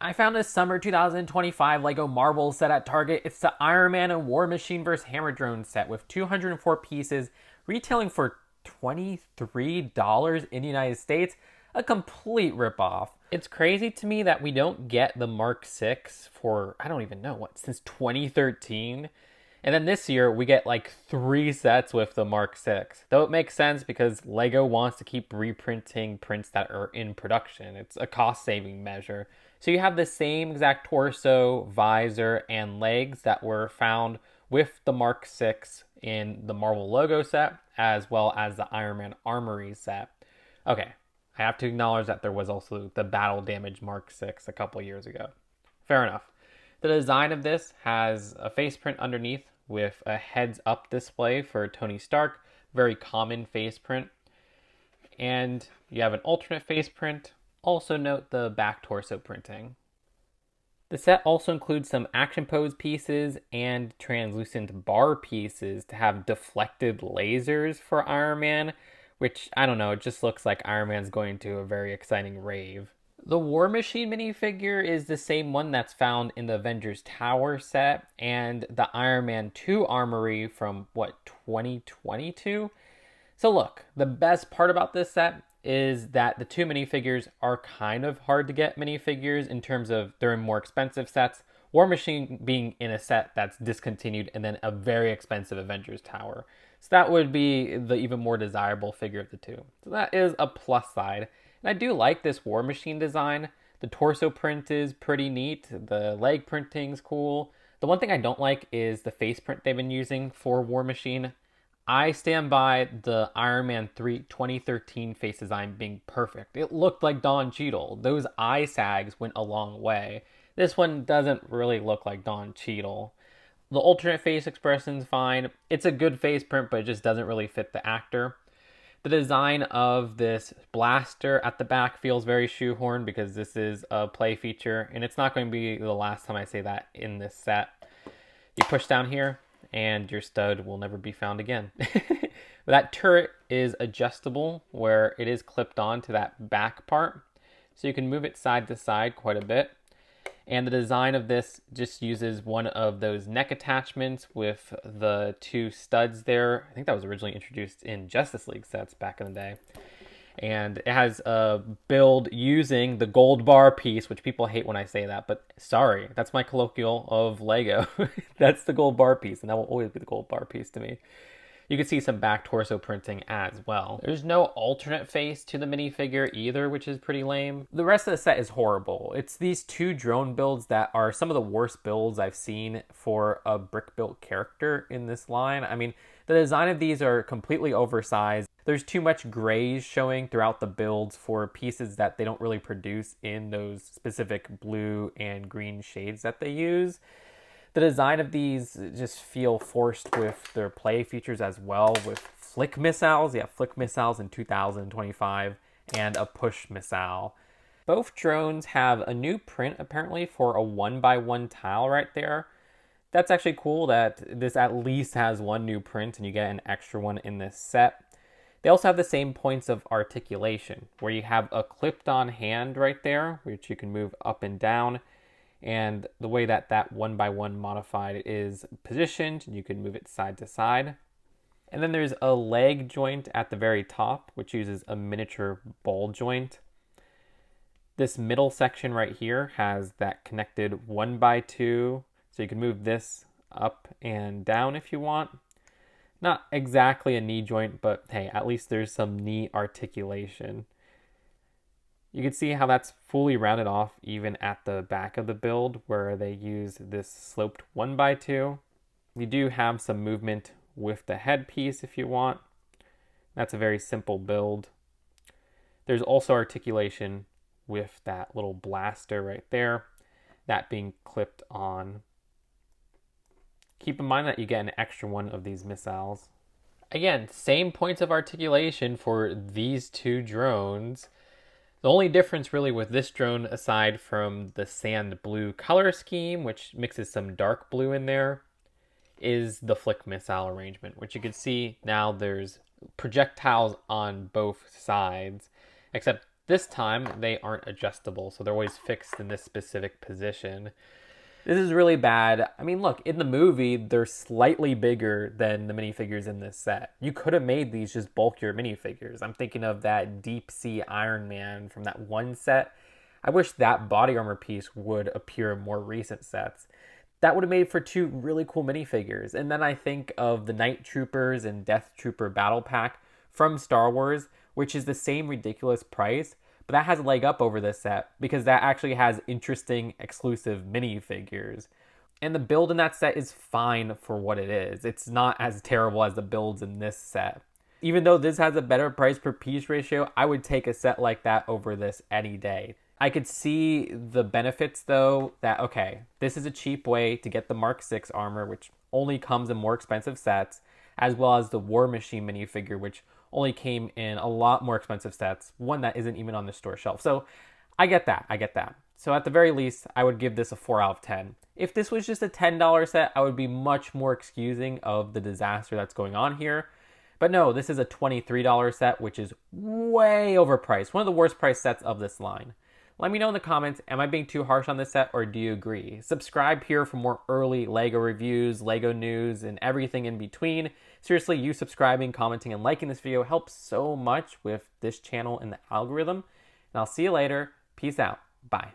I found this summer 2025 Lego Marvel set at Target. It's the Iron Man and War Machine vs. Hammer Drone set with 204 pieces, retailing for $23 in the United States. A complete ripoff. It's crazy to me that we don't get the Mark 6 for, I don't even know, what, since 2013? And then this year, we get like 3 sets with the Mark 6. Though it makes sense because LEGO wants to keep reprinting prints that are in production. It's a cost-saving measure. So you have the same exact torso, visor, and legs that were found with the Mark 6 in the Marvel logo set, as well as the Iron Man Armory set. Okay, I have to acknowledge that there was also the Battle Damage Mark 6 a couple years ago. Fair enough. The design of this has a face print underneath with a heads-up display for Tony Stark, very common face print. And you have an alternate face print. Also note the back torso printing. The set also includes some action pose pieces and translucent bar pieces to have deflected lasers for Iron Man, which, I don't know, it just looks like Iron Man's going to a very exciting rave. The War Machine minifigure is the same one that's found in the Avengers Tower set and the Iron Man 2 Armory from, 2022? So look, the best part about this set is that the two minifigures are kind of hard to get minifigures in terms of they're in more expensive sets. War Machine being in a set that's discontinued and then a very expensive Avengers Tower. So that would be the even more desirable figure of the two. So that is a plus side. And I do like this War Machine design. The torso print is pretty neat. The leg printing's cool. The one thing I don't like is the face print they've been using for War Machine. I stand by the Iron Man 3 2013 face design being perfect. It looked like Don Cheadle. Those eye sags went a long way. This one doesn't really look like Don Cheadle. The alternate face expression's fine. It's a good face print, but it just doesn't really fit the actor. The design of this blaster at the back feels very shoehorned because this is a play feature, and it's not going to be the last time I say that in this set. You push down here, and your stud will never be found again. That turret is adjustable, where it is clipped on to that back part, so you can move it side to side quite a bit. And the design of this just uses one of those neck attachments with the two studs there. I think that was originally introduced in Justice League sets back in the day. And it has a build using the gold bar piece, which people hate when I say that, but sorry, that's my colloquial of Lego. That's the gold bar piece, and that will always be the gold bar piece to me. You can see some back torso printing as well. There's no alternate face to the minifigure either, which is pretty lame. The rest of the set is horrible. It's these two drone builds that are some of the worst builds I've seen for a brick-built character in this line. I mean, the design of these are completely oversized. There's too much grays showing throughout the builds for pieces that they don't really produce in those specific blue and green shades that they use. The design of these just feel forced with their play features as well, with flick missiles. Yeah, flick missiles in 2025 and a push missile. Both drones have a new print apparently for a 1x1 tile right there. That's actually cool that this at least has one new print and you get an extra one in this set. They also have the same points of articulation, where you have a clipped on hand right there, which you can move up and down. And the way that 1x1 modified is positioned, you can move it side to side. And then there's a leg joint at the very top, which uses a miniature ball joint. This middle section right here has that connected 1x2, so you can move this up and down if you want. Not exactly a knee joint, but hey, at least there's some knee articulation. You can see how that's fully rounded off even at the back of the build where they use this sloped 1x2. You do have some movement with the headpiece if you want. That's a very simple build. There's also articulation with that little blaster right there, that being clipped on. Keep in mind that you get an extra one of these missiles. Again, same points of articulation for these two drones. The only difference really with this drone, aside from the sand blue color scheme, which mixes some dark blue in there, is the flick missile arrangement, which you can see now there's projectiles on both sides, except This time, they aren't adjustable, so they're always fixed in this specific position. This is really bad. I mean, look, in the movie, they're slightly bigger than the minifigures in this set. You could have made these just bulkier minifigures. I'm thinking of that Deep Sea Iron Man from that one set. I wish that body armor piece would appear in more recent sets. That would have made for two really cool minifigures. And then I think of the Night Troopers and Death Trooper battle pack from Star Wars, which is the same ridiculous price, but that has a leg up over this set because that actually has interesting exclusive minifigures. And the build in that set is fine for what it is. It's not as terrible as the builds in this set. Even though this has a better price per piece ratio, I would take a set like that over this any day. I could see the benefits though that, okay, this is a cheap way to get the Mark 6 armor, which only comes in more expensive sets, as well as the War Machine minifigure, which only came in a lot more expensive sets, one that isn't even on the store shelf. So I get that. So at the very least, I would give this a 4 out of 10. If this was just a $10 set, I would be much more excusing of the disaster that's going on here. But no, this is a $23 set, which is way overpriced. One of the worst price sets of this line. Let me know in the comments, am I being too harsh on this set or do you agree? Subscribe here for more early LEGO reviews, LEGO news, and everything in between. Seriously, you subscribing, commenting, and liking this video helps so much with this channel and the algorithm. And I'll see you later. Peace out. Bye.